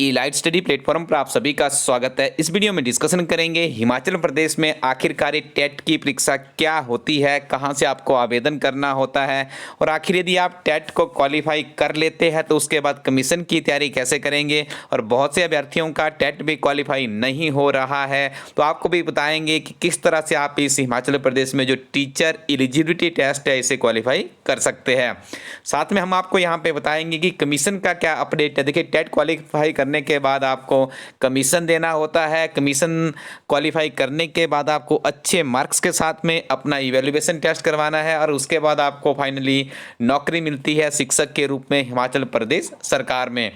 Elite study platform पर आप सभी का स्वागत है। इस वीडियो में डिस्कशन करेंगे हिमाचल प्रदेश में आखिरकार टेट की परीक्षा क्या होती है, कहां से आपको आवेदन करना होता है और आखिर यदि आप टेट को क्वालिफाई कर लेते हैं तो उसके बाद कमीशन की तैयारी कैसे करेंगे। और बहुत से अभ्यर्थियों का टेट भी क्वालिफाई नहीं हो रहा है तो आपको भी बताएंगे कि किस तरह से आप इस हिमाचल प्रदेश में जो टीचर एलिजिबिलिटी टेस्ट है इसे क्वालिफाई कर सकते हैं। साथ में हम आपको यहाँ पे बताएंगे कि कमीशन का क्या अपडेट है। देखिए, टेट क्वालिफाई करने के बाद आपको कमीशन देना होता है। कमीशन क्वालिफाई करने के बाद आपको अच्छे मार्क्स के साथ में अपना इवैल्यूएशन टेस्ट करवाना है और उसके बाद आपको फाइनली नौकरी मिलती है शिक्षक के रूप में हिमाचल प्रदेश सरकार में।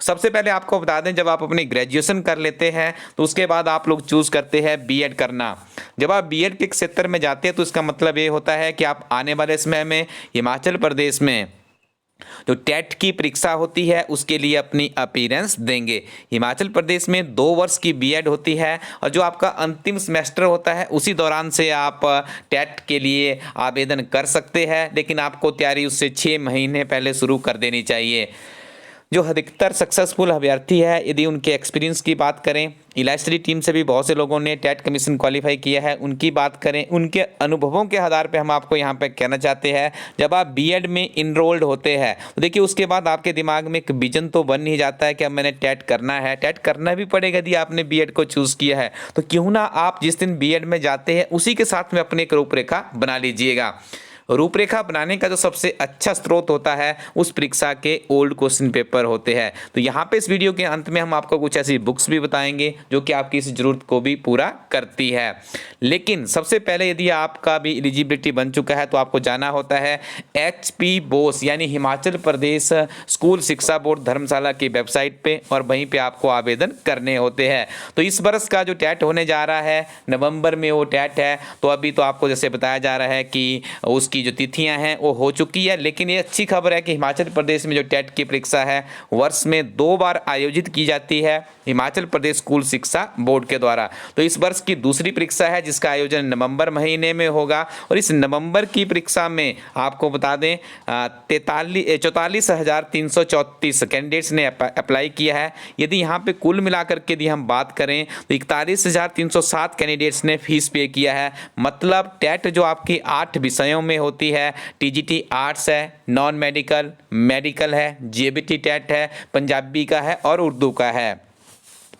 सबसे पहले आपको बता दें, जब आप अपनी ग्रेजुएशन कर लेते हैं तो उसके बाद आप लोग चूज़ करते हैं बीएड करना। जब आप बीएड के क्षेत्र में जाते हैं तो इसका मतलब ये होता है कि आप आने वाले समय में हिमाचल प्रदेश में जो टेट की परीक्षा होती है उसके लिए अपनी अपीयरेंस देंगे। हिमाचल प्रदेश में 2 वर्ष की बीएड होती है और जो आपका अंतिम सेमेस्टर होता है उसी दौरान से आप टेट के लिए आवेदन कर सकते हैं, लेकिन आपको तैयारी उससे 6 महीने पहले शुरू कर देनी चाहिए। जो अधिकतर सक्सेसफुल अभ्यर्थी है, यदि उनके एक्सपीरियंस की बात करें, इलाइट स्टडी टीम से भी बहुत से लोगों ने टेट कमीशन क्वालिफाई किया है, उनकी बात करें, उनके अनुभवों के आधार पे हम आपको यहाँ पे कहना चाहते हैं, जब आप बीएड में इनरोल्ड होते हैं तो देखिए उसके बाद आपके दिमाग में एक विजन तो बन ही जाता है कि अब मैंने टेट करना है। टेट करना भी पड़ेगा यदि आपने बीएड को चूज़ किया है तो क्यों ना आप जिस दिन बीएड में जाते हैं उसी के साथ में अपनी एक रूपरेखा बना लीजिएगा। रूपरेखा बनाने का जो सबसे अच्छा स्रोत होता है उस परीक्षा के ओल्ड क्वेश्चन पेपर होते हैं। तो यहाँ पे इस वीडियो के अंत में हम आपको कुछ ऐसी बुक्स भी बताएंगे जो कि आपकी इस जरूरत को भी पूरा करती है। लेकिन सबसे पहले यदि आपका भी एलिजिबिलिटी बन चुका है तो आपको जाना होता है HP बोस यानी हिमाचल प्रदेश स्कूल शिक्षा बोर्ड धर्मशाला की वेबसाइट पे और वहीं पे आपको आवेदन करने होते हैं। तो इस वर्ष का जो टेट होने जा रहा है नवंबर में वो टेट है, तो अभी तो आपको जैसे बताया जा रहा है कि उसकी जो तिथियां हैं वो हो चुकी है। लेकिन ये अच्छी खबर है कि हिमाचल प्रदेश में जो टेट की परीक्षा है वर्ष में 2 बार आयोजित की जाती है हिमाचल प्रदेश स्कूल शिक्षा बोर्ड के द्वारा। तो इस वर्ष की दूसरी परीक्षा है जिसका आयोजन नवंबर महीने में होगा और इस नवंबर की परीक्षा में आपको बता दें 44,334 कैंडिडेट्स ने अप्लाई किया है। यदि यहाँ पे कुल मिलाकर के यदि हम बात करें तो 41,307 कैंडिडेट्स ने फीस पे किया है। मतलब टेट जो आपकी 8 विषयों में होती है, टीजीटी आर्ट्स है, नॉन मेडिकल, मेडिकल है, जेबीटी टेट है, पंजाबी का है और उर्दू का है।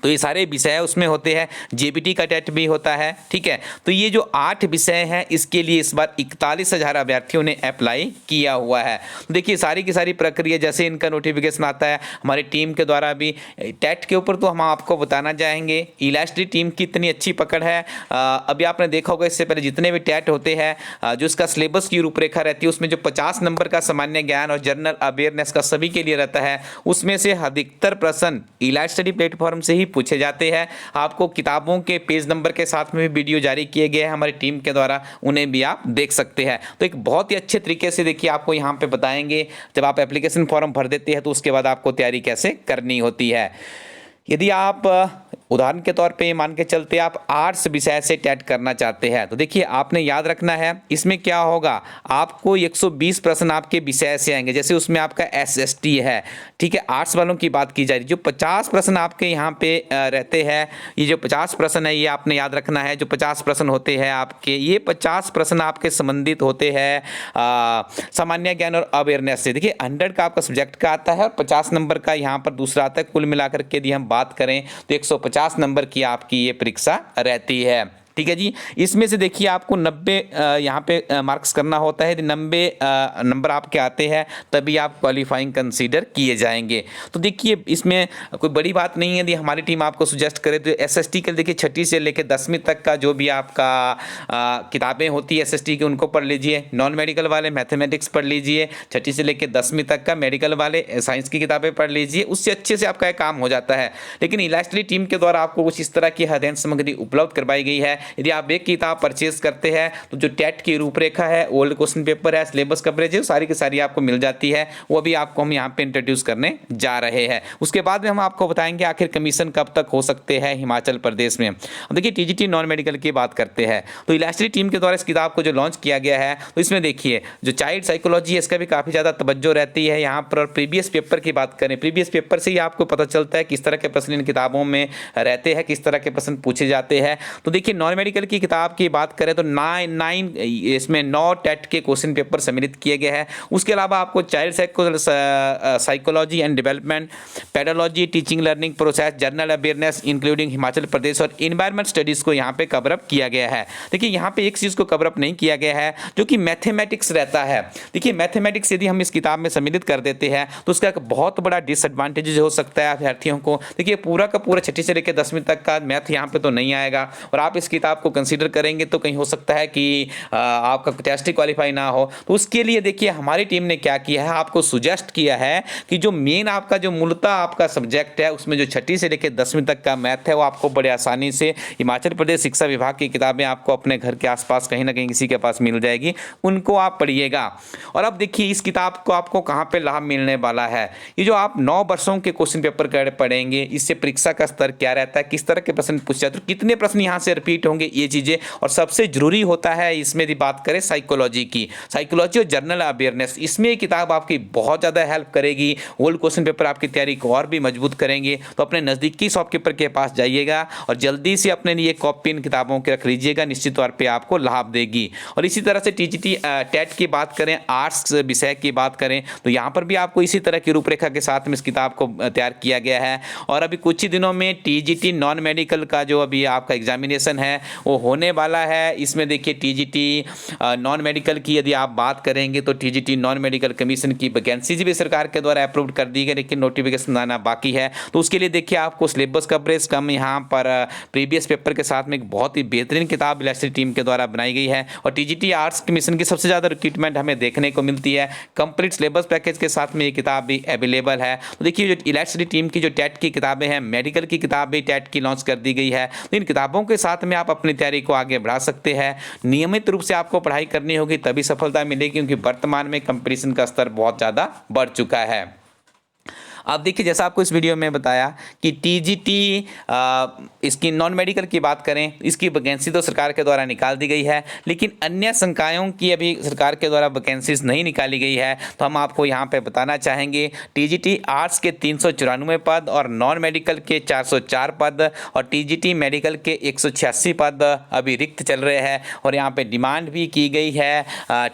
तो ये सारे विषय उसमें होते हैं। जेबीटी का टेट भी होता है, ठीक है। तो ये जो 8 विषय हैं इसके लिए इस बार 41,000 अभ्यर्थियों ने अप्लाई किया हुआ है। तो देखिए सारी की सारी प्रक्रिया जैसे इनका नोटिफिकेशन आता है हमारी टीम के द्वारा भी टेट के ऊपर तो हम आपको बताना चाहेंगे। इलाइट स्टडी टीम की इतनी अच्छी पकड़ है। अभी आपने देखा होगा इससे पहले जितने भी टेट होते हैं जो इसका सिलेबस की रूपरेखा रहती है उसमें जो 50 नंबर का सामान्य ज्ञान और जनरल अवेयरनेस का सभी के लिए रहता है उसमें से अधिकतर प्रश्न इलाइट स्टडी प्लेटफॉर्म से ही पूछे जाते हैं। आपको किताबों के पेज नंबर के साथ में भी वीडियो जारी किए गए हैं हमारी टीम के द्वारा, उन्हें भी आप देख सकते हैं। तो एक बहुत ही अच्छे तरीके से देखिए आपको यहाँ पे बताएंगे जब आप एप्लीकेशन फॉर्म भर देते हैं तो उसके बाद आपको तैयारी कैसे करनी होती है। यदि आप उदाहरण के तौर पे मान के चलते आप आर्ट्स विषय से टेट करना चाहते हैं तो देखिए आपने याद रखना है इसमें क्या होगा, आपको 120 प्रश्न आपके विषय से आएंगे। जैसे उसमें आपका SST है, ठीक है, आर्ट्स वालों की बात की जाए जो 50 प्रश्न आपके यहाँ पे रहते हैं, ये जो 50 प्रश्न है ये आपने याद रखना है। जो 50 प्रश्न होते हैं आपके, ये 50 प्रश्न आपके संबंधित होते हैं सामान्य ज्ञान और अवेयरनेस से। देखिए 100 का आपका सब्जेक्ट का आता है और 50 नंबर का यहाँ पर दूसरा आता है। कुल मिलाकर के यदि हम बात करें तो 150 नंबर की आपकी ये परीक्षा रहती है, ठीक है जी। इसमें से देखिए आपको 90 यहाँ पे मार्क्स करना होता है। 90 नंबर आपके आते हैं तभी आप क्वालिफाइंग कंसीडर किए जाएंगे। तो देखिए इसमें कोई बड़ी बात नहीं है। यदि हमारी टीम आपको सुजेस्ट करे तो SST के देखिए 6ठी से लेकर 10वीं तक का जो भी आपका किताबें होती है SST की उनको पढ़ लीजिए। नॉन मेडिकल वाले मैथमेटिक्स पढ़ लीजिए, 6ठी से लेकर 10वीं तक का मेडिकल वाले साइंस की किताबें पढ़ लीजिए, उससे अच्छे से आपका काम हो जाता है। लेकिन इलाइट स्टडी टीम के द्वारा आपको कुछ इस तरह की अध्ययन सामग्री उपलब्ध करवाई गई है यदि आप एक किताब परचेज करते हैं तो जो टेट की रूपरेखा है, ओल्ड क्वेश्चन पेपर है, सिलेबस कवरेज है, सारी की सारी आपको मिल जाती है। वो भी आपको हम यहाँ पे इंट्रोड्यूस करने जा रहे हैं। उसके बाद में हम आपको बताएंगे आखिर कमीशन कब तक हो सकते हैं हिमाचल प्रदेश में। अब देखिए टीजीटी नॉन मेडिकल की बात करते हैं तो इलास्ट्री टीम के द्वारा इस किताब को जो लॉन्च किया गया है तो इसमें देखिए जो चाइल्ड साइकोलॉजी है इसका भी काफ़ी ज़्यादा तवज्जो रहती है यहाँ पर। प्रीवियस पेपर की बात करें, प्रीवियस पेपर से ही आपको पता चलता है किस तरह के प्रश्न इन किताबों में रहते हैं, किस तरह के प्रश्न पूछे जाते हैं। तो देखिए नॉन मेडिकल की किताब की बात करें तो 9 इसमें 9 टेट के क्वेश्चन पेपर सम्मिलित किए गए हैं। उसके अलावा आपको child psychology and development, pedology, teaching learning process, general awareness including Himachal Pradesh और इन्वायरमेंट स्टडीज़ को यहाँ पे कवर अप किया गया है। देखिए यहाँ पे एक चीज़ को कवर अप नहीं किया गया है जो कि मैथमेटिक्स रहता है। देखिए मैथमेटिक्स यदि हम इस किताब में सम्मिलित कर देते हैं तो उसका एक बहुत बड़ा डिसएडवांटेज हो सकता है अभ्यर्थियों को। देखिए पूरा का पूरा छठी से लेकर 10वीं तक का मैथ यहाँ पे तो नहीं आएगा और आप इस किताब को कंसीडर करेंगे तो कहीं हो सकता है कि आपका टेस्ट ही क्वालिफाई ना हो। तो उसके लिए देखिए हमारी टीम ने क्या किया है, आपको सुजेस्ट किया है कि जो मेन आपका जो मूलतः आपका सब्जेक्ट है उसमें जो छठी से लेकर 10वीं तक का मैथ है वो आपको बड़े आसानी से हिमाचल प्रदेश शिक्षा विभाग की किताबें आपको अपने घर के आसपास कहीं ना कहीं किसी के पास मिल जाएगी, उनको आप पढ़िएगा। और अब देखिए इस किताब को आपको कहाँ पे लाभ मिलने वाला है। ये जो आप 9 वर्षों के क्वेश्चन पेपर पढ़ेंगे इससे परीक्षा का स्तर क्या रहता है, किस तरह के प्रश्न पूछे जाते हैं, कितने प्रश्न यहाँ से रिपीट होंगे, ये चीज़ें। और सबसे जरूरी होता है इसमें यदि बात करें साइकोलॉजी की, साइकोलॉजी और जनरल अवेयरनेस, इसमें ये किताब आपकी बहुत ज़्यादा हेल्प करेगी। ओल्ड क्वेश्चन पेपर आपकी तैयारी को और भी मजबूत करेंगे। तो अपने नज़दीकी शॉपकीपर के पास जाइएगा और जल्दी से अपने लिए कॉपी इन किताबों के रख लीजिएगा, निश्चित तौर पे आपको लाभ देगी। और इसी तरह से टीजीटी टेट की बात करें, आर्ट्स विषय की बात करें तो यहाँ पर भी आपको इसी तरह की रूपरेखा के साथ में इस किताब को तैयार किया गया है। और अभी कुछ ही दिनों में टीजीटी नॉन मेडिकल का जो अभी आपका एग्जामिनेशन है वो होने वाला है। इसमें देखिए टीजीटी नॉन मेडिकल की यदि आप बात करेंगे तो टीजीटी नॉन मेडिकल कमीशन की वैकेंसीज भी सरकार के द्वारा अप्रूव कर दी गई, लेकिन नोटिफिकेशन आना बाकी है। तो उसके लिए देखिए आपको सिलेबस कवरेज कम यहाँ पर प्रीवियस पेपर के साथ में एक बहुत ही बेहतरीन किताब इलास्ट्री टीम के द्वारा बनाई गई है। और टीजीटी आर्ट्स कमीशन की सबसे ज़्यादा रिक्रूटमेंट हमें देखने को मिलती है। कंप्लीट सिलेबस पैकेज के साथ में ये किताब भी अवेलेबल है। तो देखिए जो इलास्ट्री टीम की जो टेट की किताबें हैं, मेडिकल की किताब भी टेट की लॉन्च कर दी गई है। तो इन किताबों के साथ में आप अपनी तैयारी को आगे बढ़ा सकते हैं। नियमित रूप से आपको पढ़ाई करनी होगी तभी सफलता मिलेगी, क्योंकि वर्तमान में कंपटीशन का स्तर बहुत ज़्यादा बढ़ चुका है। अब देखिए जैसा आपको इस वीडियो में बताया कि टीजीटी इसकी नॉन मेडिकल की बात करें, इसकी वैकेंसी तो सरकार के द्वारा निकाल दी गई है, लेकिन अन्य संकायों की अभी सरकार के द्वारा वैकेंसीज नहीं निकाली गई है। तो हम आपको यहाँ पे बताना चाहेंगे टीजीटी आर्ट्स के 394 पद और नॉन मेडिकल के 404 पद और टीजीटी मेडिकल के 186 पद अभी रिक्त चल रहे हैं। और यहाँ पे डिमांड भी की गई है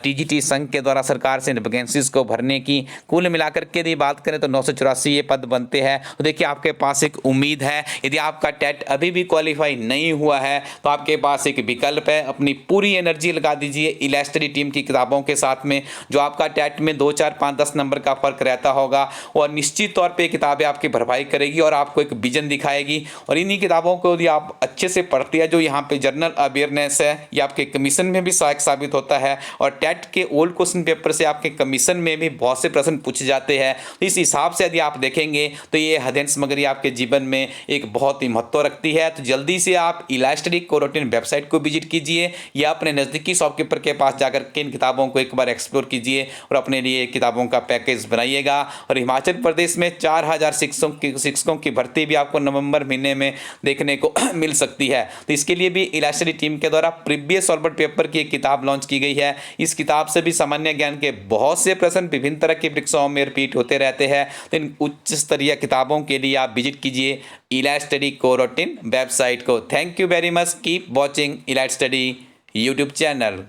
टीजीटी संघ के द्वारा सरकार से इन वैकेंसीज को भरने की। कुल मिलाकर के यदि बात करें तो 984 ये पद बनते हैं। तो देखिए आपके पास एक उम्मीद है। यदि आपका टेट अभी भी क्वालिफाई नहीं हुआ है तो आपके पास एक विकल्प है, अपनी पूरी एनर्जी लगा दीजिए इलास्ट्री टीम की किताबों के साथ में। जो आपका टेट में 2, 4, 5, 10 नंबर का फर्क रहता होगा और निश्चित तौर पे किताबें आपकी भरपाई करेगी और आपको एक विजन दिखाएगी। और इन्हीं किताबों को यदि आप अच्छे से पढ़ते हैं, जो यहाँ पे जनरल अवेयरनेस है ये आपके कमीशन में भी सहायक साबित होता है। और टेट के ओल्ड क्वेश्चन पेपर से आपके कमीशन में भी बहुत से प्रश्न पूछे जाते हैं। तो इस हिसाब से यदि आप देखेंगे तो ये हदेंसमगरी आपके जीवन में एक बहुत ही महत्व रखती है। तो जल्दी से आप इलास्ट्री कोरोटिन वेबसाइट को विजिट कीजिए या अपने नज़दीकी शॉपकीपर के पास जाकर के इन किताबों को एक बार एक्सप्लोर कीजिए और अपने लिए किताबों का पैकेज बनाइएगा। और हिमाचल प्रदेश में 4000 शिक्षकों की भर्ती भी आपको नवंबर महीने में देखने को मिल सकती है। तो इसके लिए भी इलास्ट्री टीम के द्वारा प्रीवियस सॉल्वर्ड पेपर की एक किताब लॉन्च की गई है। इस किताब से भी सामान्य ज्ञान के बहुत से प्रश्न विभिन्न तरह की परीक्षाओं में रिपीट होते रहते हैं। तो इन उच्च स्तरीय किताबों के लिए आप विजिट कीजिए इलाइट स्टडी कोरोटिन वेबसाइट को। Thank you very much, keep watching elite study YouTube channel.